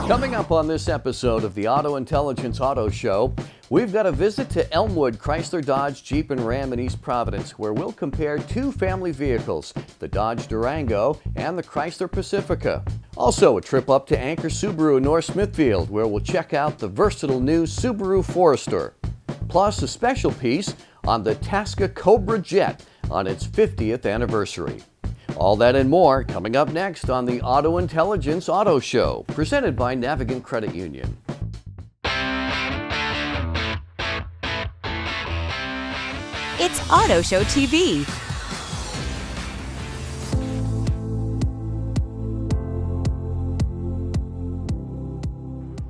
Coming up on this episode of the AutoIntelligence Auto Show, we've got a visit to Elmwood Chrysler Dodge Jeep and Ram in East Providence, where we'll compare two family vehicles, the Dodge Durango and the Chrysler Pacifica. Also, a trip up to Anchor Subaru in North Smithfield, where we'll check out the versatile new Subaru Forester. Plus, a special piece on the Tasca Cobra Jet on its 50th anniversary. All that and more coming up next on the AutoIntelligence Auto Show, presented by Navigant Credit Union. It's Auto Show TV.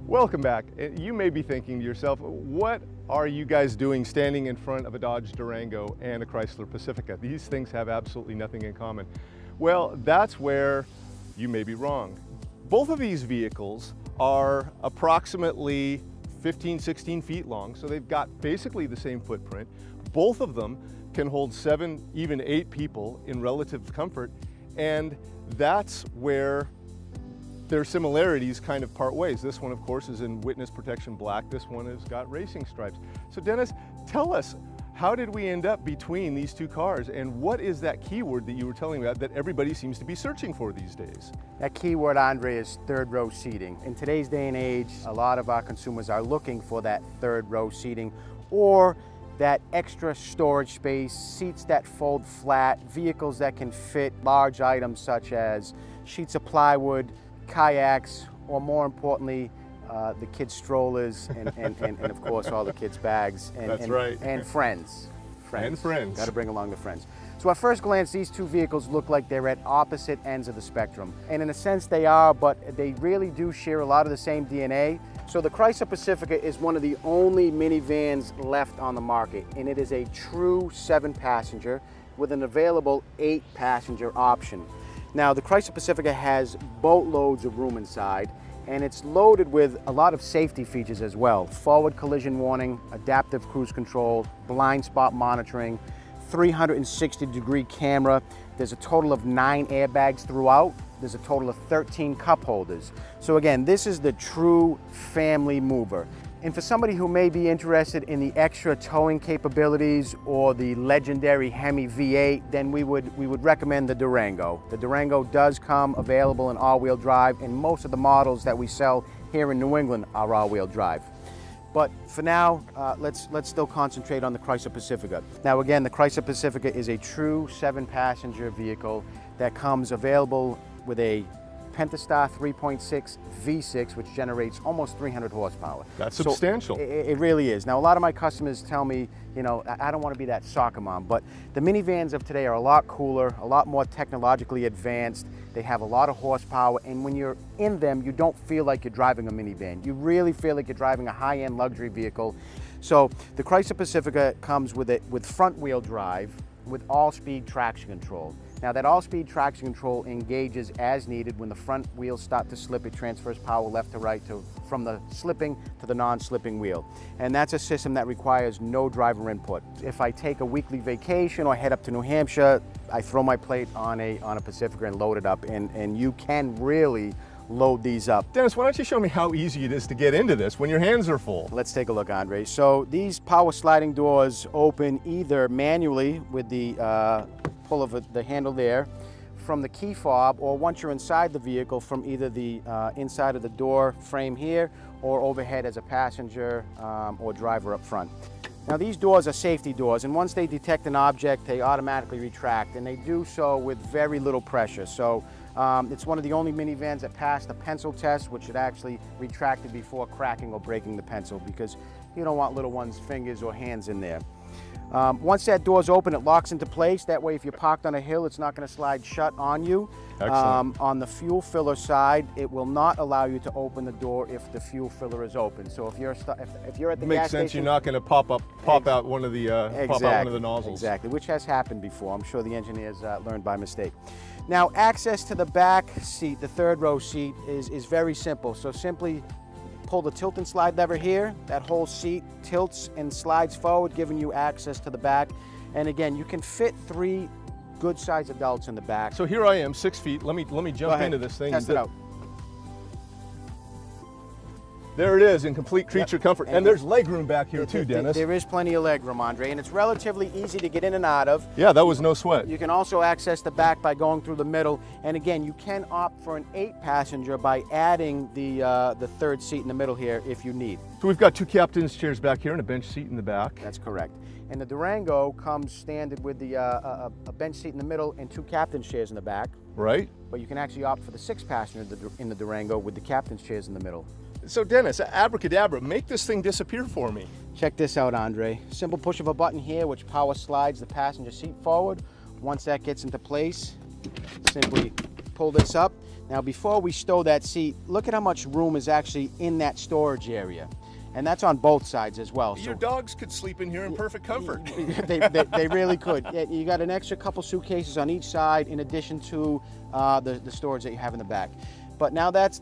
Welcome back. You may be thinking to yourself, what are you guys doing standing in front of a Dodge Durango and a Chrysler Pacifica? These things have absolutely nothing in common. Well, that's where you may be wrong. Both of these vehicles are approximately 15, 16 feet long, so they've got basically the same footprint. Both of them can hold 7, even 8 people in relative comfort, and that's where their similarities kind of part ways. This one, of course, is in witness protection black. This one has got racing stripes. So Dennis, tell us, how did we end up between these two cars, and what is that keyword that you were telling me about that everybody seems to be searching for these days? That keyword, Andre, is third row seating. In today's day and age, a lot of our consumers are looking for that third row seating or that extra storage space, seats that fold flat, vehicles that can fit large items such as sheets of plywood, kayaks, or more importantly, the kids' strollers and of course all the kids' bags and friends. Got to bring along the friends. So at first glance, these two vehicles look like they're at opposite ends of the spectrum. And in a sense they are, but they really do share a lot of the same DNA. So the Chrysler Pacifica is one of the only minivans left on the market, and it is a true 7-passenger with an available 8-passenger option. Now, the Chrysler Pacifica has boatloads of room inside, and it's loaded with a lot of safety features as well. Forward collision warning, adaptive cruise control, blind spot monitoring, 360-degree camera. There's a total of 9 airbags throughout. There's a total of 13 cup holders. So again, this is the true family mover. And for somebody who may be interested in the extra towing capabilities or the legendary Hemi V8, then we would recommend the Durango. The Durango does come available in all-wheel drive, and most of the models that we sell here in New England are all-wheel drive. But for now, let's still concentrate on the Chrysler Pacifica. Now again, the Chrysler Pacifica is a true 7-passenger vehicle that comes available with a Pentastar 3.6 V6, which generates almost 300 horsepower. That's substantial. It really is. Now, a lot of my customers tell me, you know, I don't want to be that soccer mom, but the minivans of today are a lot cooler, a lot more technologically advanced. They have a lot of horsepower, and when you're in them, you don't feel like you're driving a minivan. You really feel like you're driving a high-end luxury vehicle. So the Chrysler Pacifica comes with front-wheel drive with all-speed traction control. Now that all-speed traction control engages as needed. When the front wheels start to slip, it transfers power left to right from the slipping to the non-slipping wheel. And that's a system that requires no driver input. If I take a weekly vacation or head up to New Hampshire, I throw my plate on a Pacifica and load it up, and you can really load these up. Dennis, why don't you show me how easy it is to get into this when your hands are full? Let's take a look, Andre. So these power sliding doors open either manually with the pull of the handle there from the key fob, or once you're inside the vehicle from either the inside of the door frame here or overhead as a passenger or driver up front. Now these doors are safety doors, and once they detect an object, they automatically retract, and they do so with very little pressure. So it's one of the only minivans that passed the pencil test, which it actually retracted before cracking or breaking the pencil, because you don't want little one's fingers or hands in there. Once that door's open, it locks into place. That way, if you're parked on a hill, it's not going to slide shut on you. Excellent. On the fuel filler side, it will not allow you to open the door if the fuel filler is open. So if you're at the gas station, makes sense. You're not going to pop out one of the nozzles. Exactly, which has happened before. I'm sure the engineers learned by mistake. Now, access to the back seat, the third row seat, is very simple. So simply pull the tilt and slide lever here. That whole seat tilts and slides forward, giving you access to the back. And again, you can fit 3 good-sized adults in the back. So here I am, 6 feet. Let me jump into this thing. Test it out. There it is in complete creature comfort. And there's leg room back here too, Dennis. There is plenty of leg room, Andre, and it's relatively easy to get in and out of. Yeah, that was no sweat. You can also access the back by going through the middle. And again, you can opt for an 8-passenger by adding the third seat in the middle here if you need. So we've got 2 captain's chairs back here and a bench seat in the back. That's correct. And the Durango comes standard with the a bench seat in the middle and 2 captain's chairs in the back. Right. But you can actually opt for the 6-passenger in the Durango with the captain's chairs in the middle. So Dennis, abracadabra, make this thing disappear for me. Check this out, Andre. Simple push of a button here, which power slides the passenger seat forward. Once that gets into place, simply pull this up. Now, before we stow that seat, look at how much room is actually in that storage area. And that's on both sides as well. Your dogs could sleep in here in perfect comfort. They really could. You got an extra couple suitcases on each side in addition to the storage that you have in the back. But now that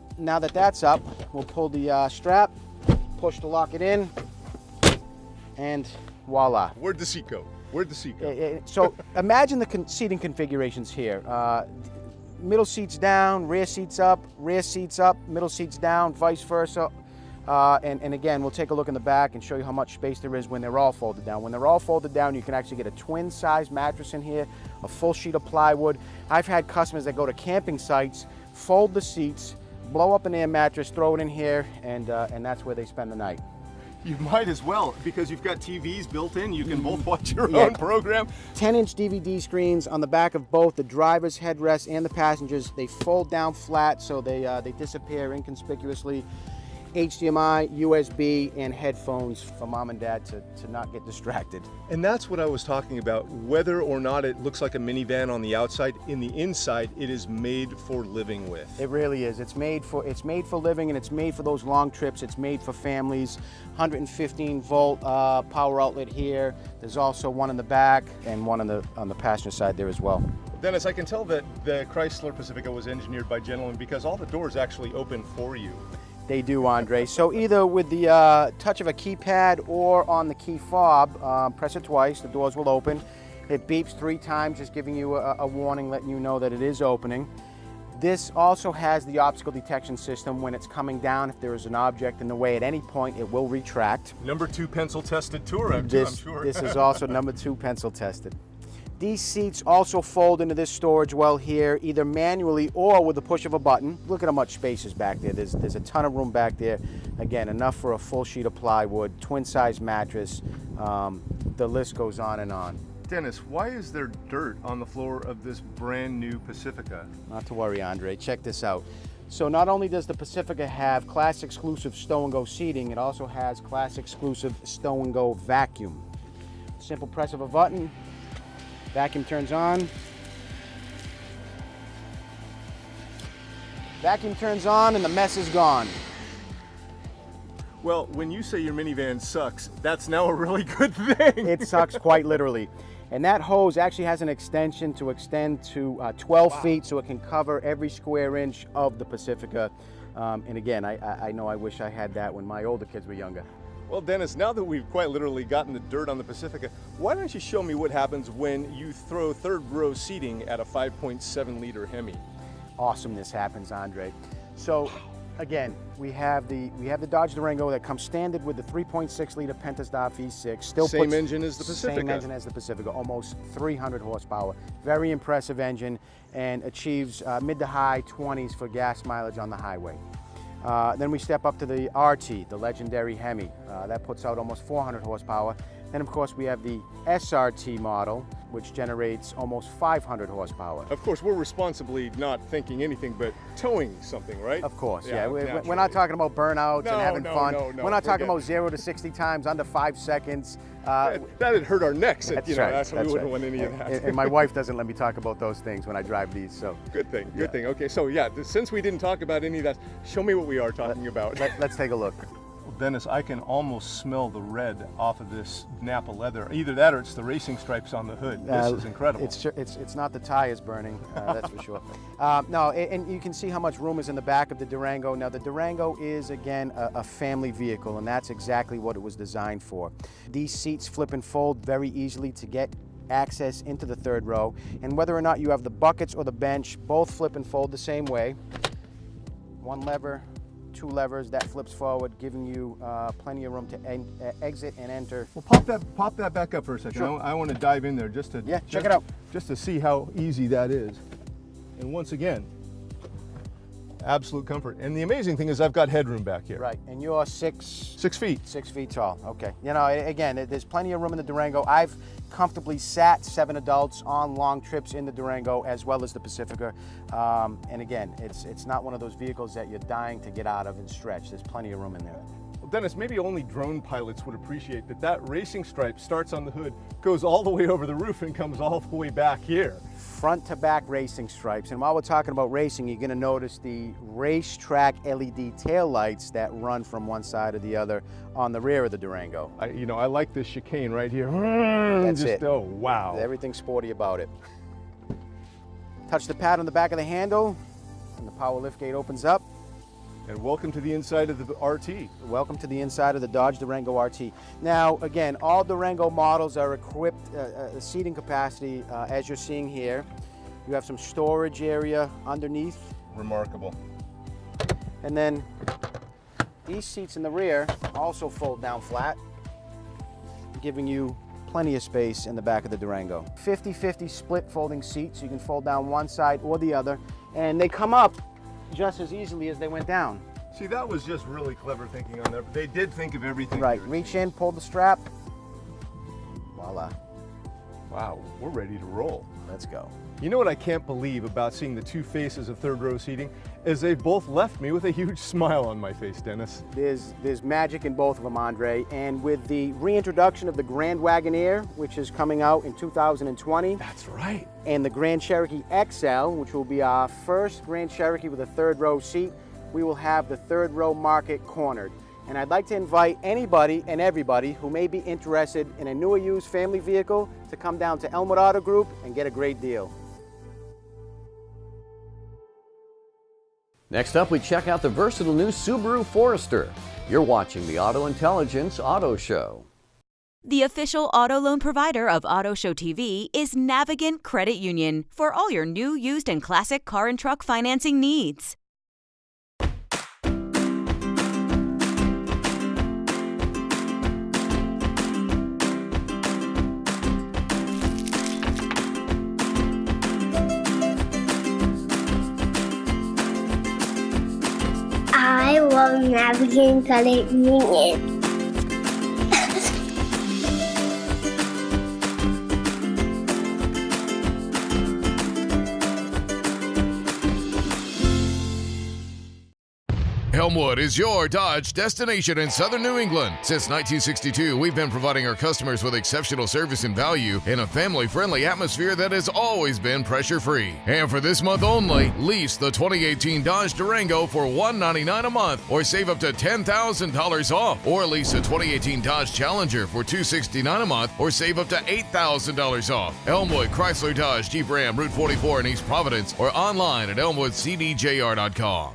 that's up, we'll pull the strap, push to lock it in, and voila. Where'd the seat go? Where'd the seat go? So imagine the seating configurations here. Middle seats down, rear seats up, middle seats down, vice versa. And again, we'll take a look in the back and show you how much space there is when they're all folded down. When they're all folded down, you can actually get a twin-size mattress in here, a full sheet of plywood. I've had customers that go to camping sites, fold the seats, blow up an air mattress, throw it in here, and that's where they spend the night. You might as well, because you've got TVs built in. You can both watch your own program. 10-inch DVD screens on the back of both the driver's headrest and the passengers. They fold down flat, so they disappear inconspicuously. HDMI, USB, and headphones for mom and dad to not get distracted. And that's what I was talking about. Whether or not it looks like a minivan on the outside, in the inside, it is made for living with. It really is. It's made for living, and it's made for those long trips. It's made for families. 115-volt power outlet here. There's also one in the back and one on the passenger side there as well. Dennis, I can tell that the Chrysler Pacifica was engineered by gentlemen because all the doors actually open for you. They do, Andre. So either with the touch of a keypad or on the key fob, press it twice, the doors will open. It beeps 3 times, just giving you a warning, letting you know that it is opening. This also has the obstacle detection system. When it's coming down, if there is an object in the way at any point, it will retract. Number 2 pencil tested tour, I'm sure. This is also number 2 pencil tested. These seats also fold into this storage well here, either manually or with the push of a button. Look at how much space is back there. There's a ton of room back there. Again, enough for a full sheet of plywood, twin-size mattress. The list goes on and on. Dennis, why is there dirt on the floor of this brand new Pacifica? Not to worry, Andre. Check this out. So not only does the Pacifica have class exclusive stow and go seating, it also has class exclusive stow and go vacuum. Simple press of a button. Vacuum turns on. Vacuum turns on and the mess is gone. Well, when you say your minivan sucks, that's now a really good thing. It sucks quite literally. And that hose actually has an extension to extend to 12 feet, so it can cover every square inch of the Pacifica. And again, I know I wish I had that when my older kids were younger. Well, Dennis, now that we've quite literally gotten the dirt on the Pacifica, why don't you show me what happens when you throw third row seating at a 5.7 liter Hemi? Awesomeness happens, Andre. So again, we have the Dodge Durango that comes standard with the 3.6 liter Pentastar V6. Same engine as the Pacifica. Same engine as the Pacifica, almost 300 horsepower. Very impressive engine, and achieves mid to high 20s for gas mileage on the highway. Then we step up to the RT, the legendary Hemi. That puts out almost 400 horsepower. Then of course we have the SRT model, which generates almost 500 horsepower. Of course, we're responsibly not thinking anything but towing something, right? Of course, yeah. We're not talking about burnouts and having fun. We're not talking about 0 to 60 times under 5 seconds. That'd hurt our necks. That's right. That's why we wouldn't want any of that. And my wife doesn't let me talk about those things when I drive these. So good thing. Good thing. Okay, so yeah, since we didn't talk about any of that, show me what we are talking about. Let's take a look. Dennis, I can almost smell the red off of this Napa leather. Either that or it's the racing stripes on the hood. This is incredible. It's not the tires burning, that's for sure. No, and you can see how much room is in the back of the Durango. Now, the Durango is, again, a family vehicle, and that's exactly what it was designed for. These seats flip and fold very easily to get access into the third row, and whether or not you have the buckets or the bench, both flip and fold the same way. One lever, 2 levers that flips forward, giving you plenty of room to exit and enter. Well, pop that back up for a second. Sure. I want to dive in there just to check it out. Just to see how easy that is. And once again, absolute comfort. And the amazing thing is I've got headroom back here. Right, and you're 6 feet. 6 feet tall. Okay. You know, again, there's plenty of room in the Durango. I've comfortably sat 7 adults on long trips in the Durango as well as the Pacifica. And again, it's not one of those vehicles that you're dying to get out of and stretch. There's plenty of room in there. Well, Dennis, maybe only drone pilots would appreciate that racing stripe starts on the hood, goes all the way over the roof and comes all the way back here. Front to back racing stripes. And while we're talking about racing, you're going to notice the racetrack LED tail lights that run from one side to the other on the rear of the Durango. I like this chicane right here. That's it. Oh, wow. Everything's sporty about it. Touch the pad on the back of the handle, and the power liftgate opens up. And welcome to the inside of the RT. Welcome to the inside of the Dodge Durango RT. Now, again, all Durango models are equipped, seating capacity, as you're seeing here. You have some storage area underneath. Remarkable. And then these seats in the rear also fold down flat, giving you plenty of space in the back of the Durango. 50-50 split folding seats. You can fold down one side or the other, and they come up just as easily as they went down. See, that was just really clever thinking on that. They did think of everything. Right, here. reach in, pull the strap, voila. Wow, we're ready to roll. Let's go. You know what I can't believe about seeing the 2 faces of third row seating is they've both left me with a huge smile on my face, Dennis. There's magic in both of them, Andre, and with the reintroduction of the Grand Wagoneer, which is coming out in 2020. That's right. And the Grand Cherokee XL, which will be our first Grand Cherokee with a third row seat, we will have the third row market cornered. And I'd like to invite anybody and everybody who may be interested in a new or used family vehicle to come down to Elmwood Auto Group and get a great deal. Next up, we check out the versatile new Subaru Forester. You're watching the AutoIntelligence Auto Show. The official auto loan provider of Auto Show TV is Navigant Credit Union for all your new, used, and classic car and truck financing needs. I love Navigant Credit Union. Elmwood is your Dodge destination in southern New England. Since 1962, we've been providing our customers with exceptional service and value in a family-friendly atmosphere that has always been pressure-free. And for this month only, lease the 2018 Dodge Durango for $199 a month or save up to $10,000 off. Or lease a 2018 Dodge Challenger for $269 a month or save up to $8,000 off. Elmwood Chrysler Dodge Jeep Ram Route 44 in East Providence or online at elmwoodcdjr.com.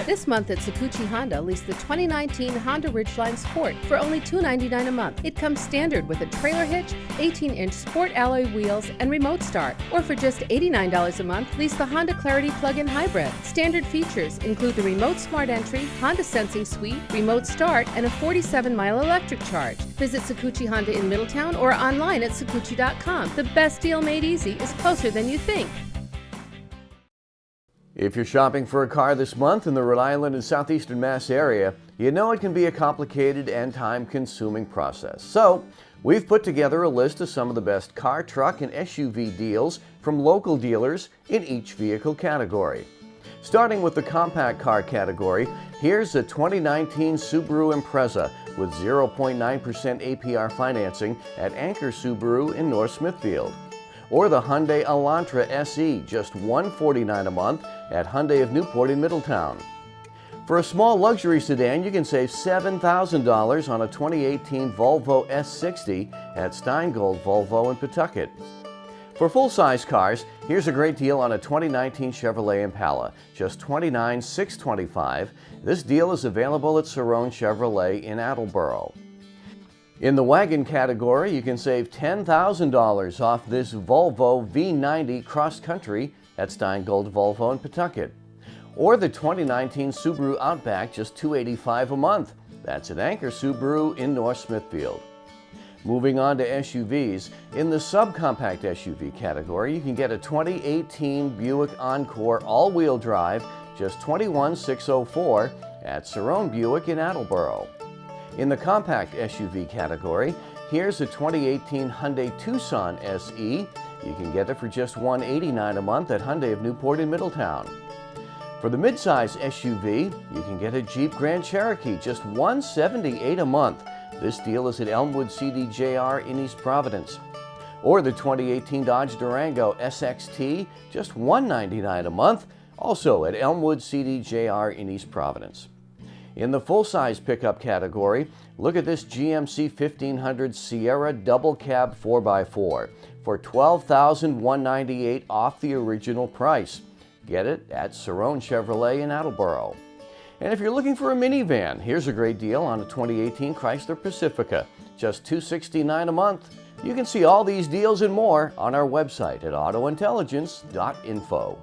This month at Sakuchi Honda, lease the 2019 Honda Ridgeline Sport for only $299 a month. It comes standard with a trailer hitch, 18-inch sport alloy wheels, and remote start. Or for just $89 a month, lease the Honda Clarity Plug-in Hybrid. Standard features include the remote smart entry, Honda Sensing Suite, remote start, and a 47-mile electric charge. Visit Sakuchi Honda in Middletown or online at sakuchi.com. The best deal made easy is closer than you think. If you're shopping for a car this month in the Rhode Island and southeastern Mass area, you know it can be a complicated and time-consuming process. So, we've put together a list of some of the best car, truck, and SUV deals from local dealers in each vehicle category. Starting with the compact car category, here's a 2019 Subaru Impreza with 0.9% APR financing at Anchor Subaru in North Smithfield. Or the Hyundai Elantra SE, just $149 a month at Hyundai of Newport in Middletown. For a small luxury sedan, you can save $7,000 on a 2018 Volvo S60 at Steingold Volvo in Pawtucket. For full-size cars, here's a great deal on a 2019 Chevrolet Impala, just $29,625. This deal is available at Cerrone Chevrolet in Attleboro. In the wagon category, you can save $10,000 off this Volvo V90 Cross Country at Steingold Volvo in Pawtucket. Or the 2019 Subaru Outback, just $285 a month. That's at Anchor Subaru in North Smithfield. Moving on to SUVs, in the subcompact SUV category, you can get a 2018 Buick Encore all-wheel drive, just $21,604 at Cerrone Buick in Attleboro. In the compact SUV category, here's a 2018 Hyundai Tucson SE. You can get it for just $189 a month at Hyundai of Newport in Middletown. For the midsize SUV, you can get a Jeep Grand Cherokee, just $178 a month. This deal is at Elmwood CDJR in East Providence. Or the 2018 Dodge Durango SXT, just $199 a month, also at Elmwood CDJR in East Providence. In the full-size pickup category, look at this GMC 1500 Sierra Double Cab 4x4 for $12,198 off the original price. Get it at Cerrone Chevrolet in Attleboro. And if you're looking for a minivan, here's a great deal on a 2018 Chrysler Pacifica, just $269 a month. You can see all these deals and more on our website at AutoIntelligence.info.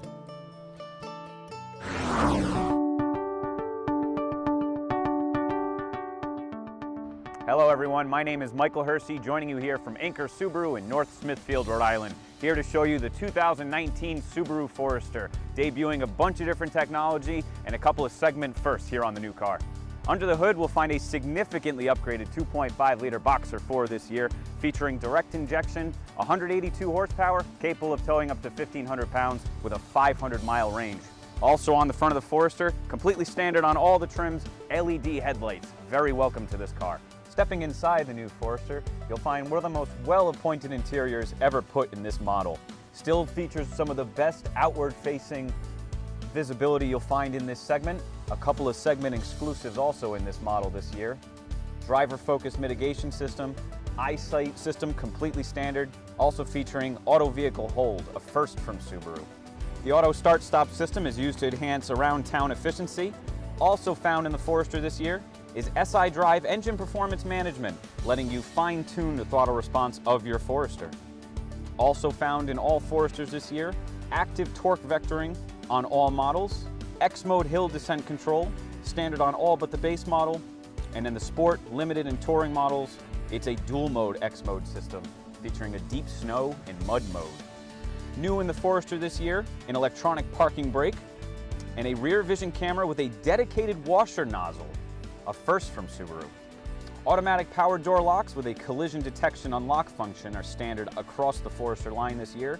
Hello everyone, my name is Michael Hersey, joining you here from Anchor Subaru in North Smithfield, Rhode Island. Here to show you the 2019 Subaru Forester, debuting a bunch of different technology and a couple of segment firsts here on the new car. Under the hood, we'll find a significantly upgraded 2.5-liter Boxer 4 this year, featuring direct injection, 182 horsepower, capable of towing up to 1,500 pounds with a 500-mile range. Also on the front of the Forester, completely standard on all the trims, LED headlights. Very welcome to this car. Stepping inside the new Forester, you'll find one of the most well-appointed interiors ever put in this model. Still features some of the best outward-facing visibility you'll find in this segment. A couple of segment exclusives also in this model this year. Driver focus mitigation system, eyesight system completely standard, also featuring auto vehicle hold, a first from Subaru. The auto start-stop system is used to enhance around-town efficiency. Also found in the Forester this year is SI Drive engine performance management, letting you fine-tune the throttle response of your Forester. Also found in all Foresters this year, active torque vectoring on all models, X-Mode hill descent control, standard on all but the base model, and in the Sport, Limited, and Touring models, it's a dual-mode X-Mode system, featuring a deep snow and mud mode. New in the Forester this year, an electronic parking brake, and a rear vision camera with a dedicated washer nozzle, a first from Subaru. Automatic power door locks with a collision detection unlock function are standard across the Forester line this year.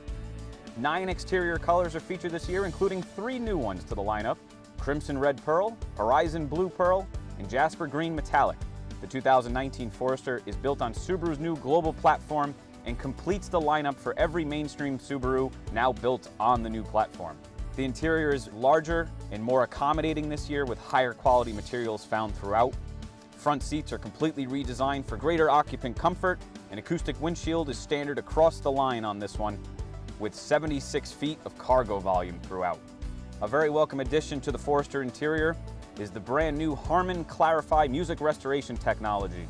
9 exterior colors are featured this year, including 3 new ones to the lineup: Crimson Red Pearl, Horizon Blue Pearl, and Jasper Green Metallic. The 2019 Forester is built on Subaru's new global platform and completes the lineup for every mainstream Subaru now built on the new platform. The interior is larger and more accommodating this year with higher quality materials found throughout. Front seats are completely redesigned for greater occupant comfort. An acoustic windshield is standard across the line on this one, with 76 feet of cargo volume throughout. A very welcome addition to the Forester interior is the brand new Harman Clarify music restoration technology.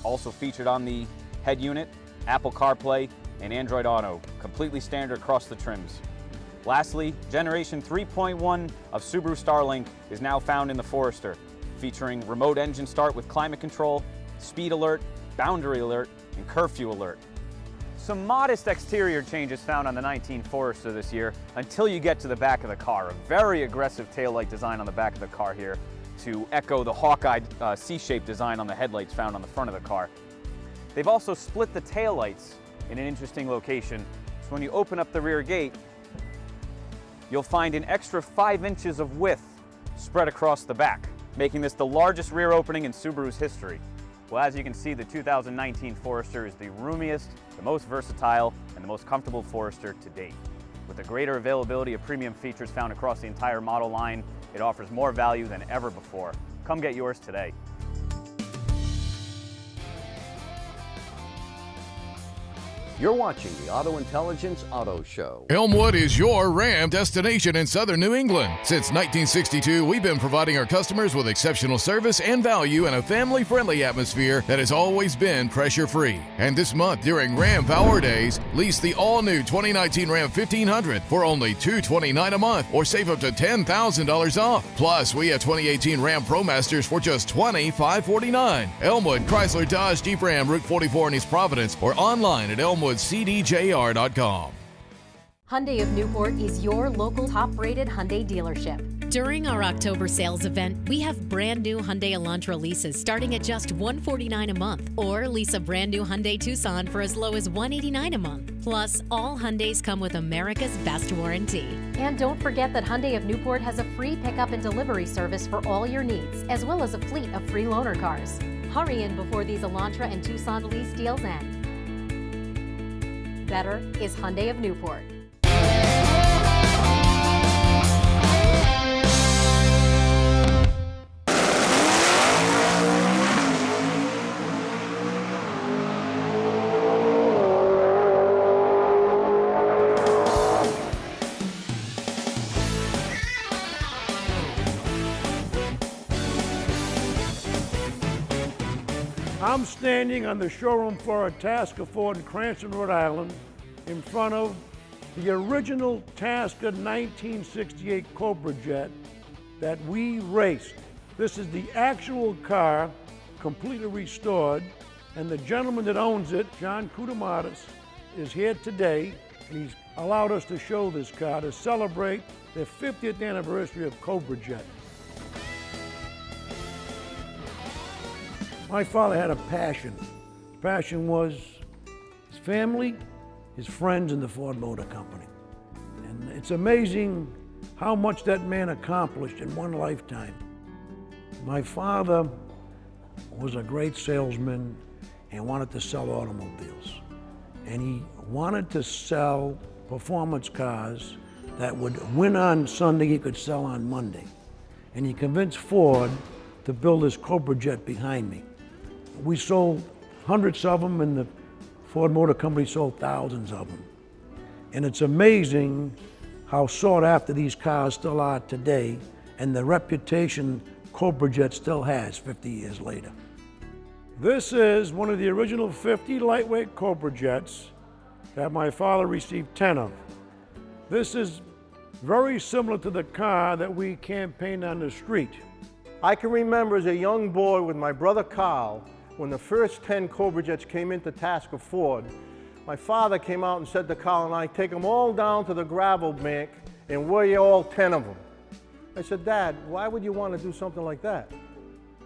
Also featured on the head unit, Apple CarPlay and Android Auto, completely standard across the trims. Lastly, Generation 3.1 of Subaru Starlink is now found in the Forester, featuring remote engine start with climate control, speed alert, boundary alert, and curfew alert. Some modest exterior changes found on the 19 Forester this year until you get to the back of the car. A very aggressive taillight design on the back of the car here to echo the Hawkeye C-shaped design on the headlights found on the front of the car. They've also split the taillights in an interesting location. So when you open up the rear gate, you'll find an extra 5 inches of width spread across the back, making this the largest rear opening in Subaru's history. Well, as you can see, the 2019 Forester is the roomiest, the most versatile, and the most comfortable Forester to date. With the greater availability of premium features found across the entire model line, it offers more value than ever before. Come get yours today. You're watching the Auto Intelligence Auto Show. Elmwood is your Ram destination in southern New England. Since 1962, we've been providing our customers with exceptional service and value in a family-friendly atmosphere that has always been pressure-free. And this month, during Ram Power Days, lease the all-new 2019 Ram 1500 for only $229 a month or save up to $10,000 off. Plus, we have 2018 Ram ProMasters for just $2,549. Elmwood, Chrysler, Dodge, Jeep Ram, Route 44 in East Providence, or online at elmwoodcdjr.com. Hyundai of Newport is your local top-rated Hyundai dealership. During our October sales event, we have brand new Hyundai Elantra leases starting at just $149 a month, or lease a brand new Hyundai Tucson for as low as $189 a month. Plus, all Hyundais come with America's best warranty. And don't forget that Hyundai of Newport has a free pickup and delivery service for all your needs, as well as a fleet of free loaner cars. Hurry in before these Elantra and Tucson lease deals end. Better is Hyundai of Newport. I'm standing on the showroom floor at Tasker Ford in Cranston, Rhode Island, in front of the original Tasker 1968 Cobra Jet that we raced. This is the actual car, completely restored, and the gentleman that owns it, John Kudamatis, is here today, and he's allowed us to show this car to celebrate the 50th anniversary of Cobra Jet. My father had a passion. His passion was his family, his friends, and the Ford Motor Company. And it's amazing how much that man accomplished in one lifetime. My father was a great salesman and wanted to sell automobiles. And he wanted to sell performance cars that would win on Sunday, he could sell on Monday. And he convinced Ford to build this Cobra Jet behind me. We sold hundreds of them, and the Ford Motor Company sold thousands of them. And it's amazing how sought after these cars still are today, and the reputation Cobra Jet still has 50 years later. This is one of the original 50 lightweight Cobra Jets that my father received 10 of. This is very similar to the car that we campaigned on the street. I can remember as a young boy with my brother Carl, when the first 10 Cobra Jets came into Tasker Ford, my father came out and said to Carl and I, take them all down to the gravel bank and weigh all 10 of them. I said, Dad, why would you want to do something like that?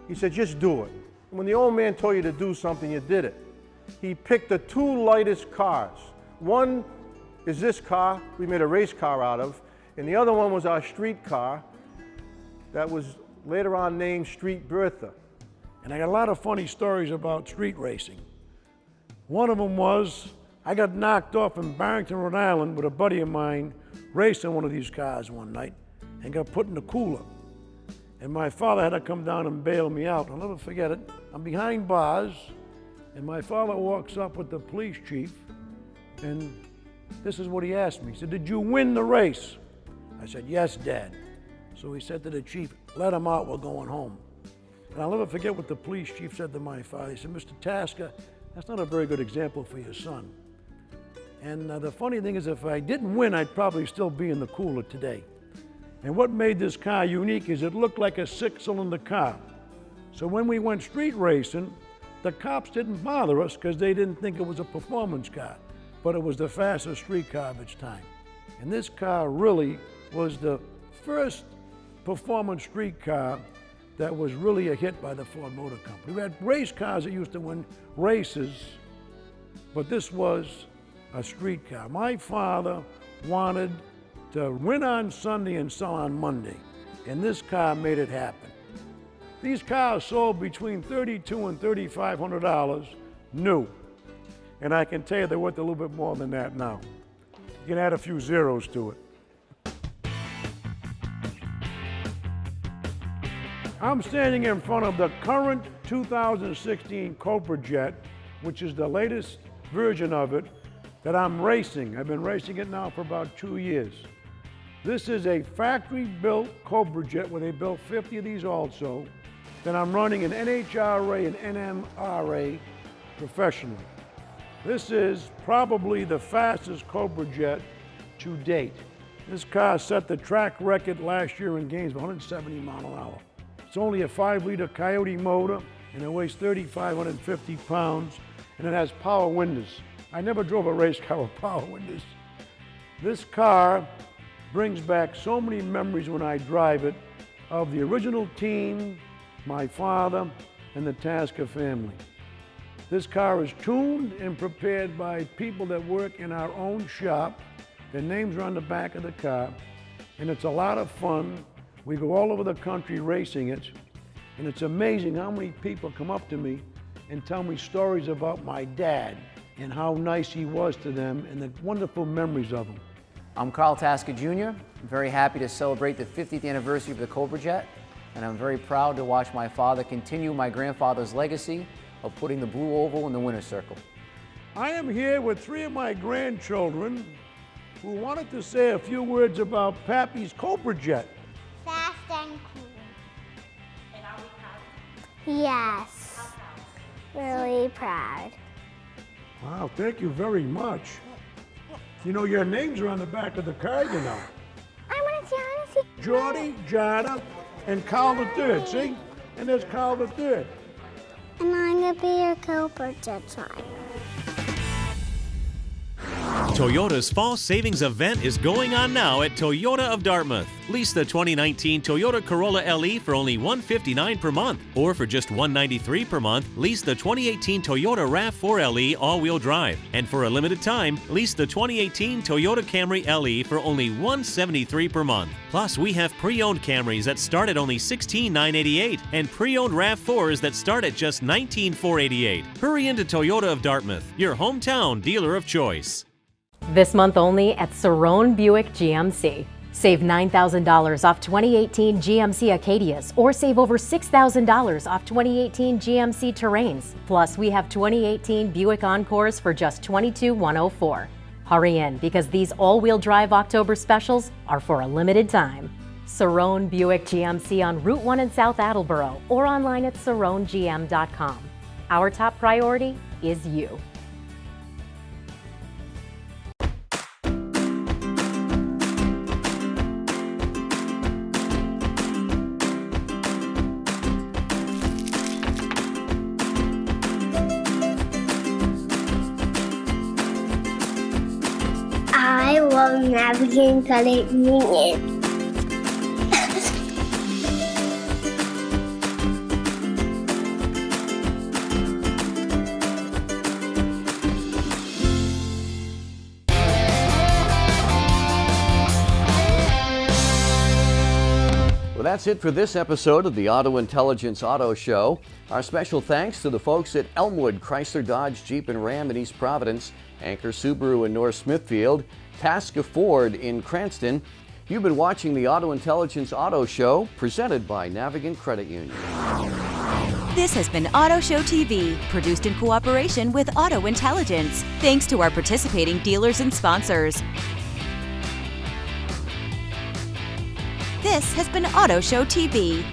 He said, just do it. And when the old man told you to do something, you did it. He picked the two lightest cars. One is this car we made a race car out of, and the other one was our street car that was later on named Street Bertha. And I got a lot of funny stories about street racing. One of them was, I got knocked off in Barrington, Rhode Island with a buddy of mine racing one of these cars one night and got put in the cooler. And my father had to come down and bail me out. I'll never forget it. I'm behind bars, and my father walks up with the police chief, and this is what he asked me. He said, did you win the race? I said, yes, Dad. So he said to the chief, let him out, we're going home. And I'll never forget what the police chief said to my father. He said, Mr. Tasker, that's not a very good example for your son. And the funny thing is, if I didn't win, I'd probably still be in the cooler today. And what made this car unique is it looked like a 6-cylinder car. So when we went street racing, the cops didn't bother us because they didn't think it was a performance car, but it was the fastest street car of its time. And this car really was the first performance street car that was really a hit by the Ford Motor Company. We had race cars that used to win races, but this was a street car. My father wanted to win on Sunday and sell on Monday, and this car made it happen. These cars sold between $3,200 and $3,500 new, and I can tell you they're worth a little bit more than that now. You can add a few zeros to it. I'm standing in front of the current 2016 Cobra Jet, which is the latest version of it, that I'm racing. I've been racing it now for about 2 years. This is a factory-built Cobra jet where they built 50 of these also, that I'm running an NHRA and NMRA professionally. This is probably the fastest Cobra jet to date. This car set the track record last year in gains of 170 miles an hour. It's only a 5-liter Coyote motor, and it weighs 3,550 pounds, and it has power windows. I never drove a race car with power windows. This car brings back so many memories when I drive it of the original team, my father, and the Tasker family. This car is tuned and prepared by people that work in our own shop. Their names are on the back of the car, and it's a lot of fun. We go all over the country racing it, and it's amazing how many people come up to me and tell me stories about my dad and how nice he was to them and the wonderful memories of him. I'm Carl Tasker Jr. I'm very happy to celebrate the 50th anniversary of the Cobra Jet, and I'm very proud to watch my father continue my grandfather's legacy of putting the blue oval in the winner's circle. I am here with 3 of my grandchildren who wanted to say a few words about Pappy's Cobra Jet. Fast and cool. And are we proud? Yes. Really proud. Wow, thank you very much. You know, your names are on the back of the car, you know. I want to see. Jordy, Jada, and Carl III, see? And there's Carl III. And I'm going to be your Cobra Jet driver. Toyota's Fall Savings Event is going on now at Toyota of Dartmouth. Lease the 2019 Toyota Corolla LE for only $159 per month, or for just $193 per month, lease the 2018 Toyota RAV4 LE all-wheel drive. And for a limited time, lease the 2018 Toyota Camry LE for only $173 per month. Plus, we have pre-owned Camrys that start at only $16,988 and pre-owned RAV4s that start at just $19,488. Hurry into Toyota of Dartmouth, your hometown dealer of choice. This month only at Cerrone Buick GMC. Save $9,000 off 2018 GMC Acadias, or save over $6,000 off 2018 GMC Terrains. Plus, we have 2018 Buick Encores for just $22,104. Hurry in, because these all-wheel drive October specials are for a limited time. Cerrone Buick GMC on Route 1 in South Attleboro, or online at cerronegm.com. Our top priority is you. I love Navigant Credit Union. Well, that's it for this episode of the AutoIntelligence Auto Show. Our special thanks to the folks at Elmwood Chrysler Dodge Jeep and Ram in East Providence, Anchor Subaru in North Smithfield, Tasker Ford in Cranston. You've been watching the AutoIntelligence Auto Show, presented by Navigant Credit Union. This has been Auto Show TV, produced in cooperation with AutoIntelligence. Thanks to our participating dealers and sponsors. This has been Auto Show TV.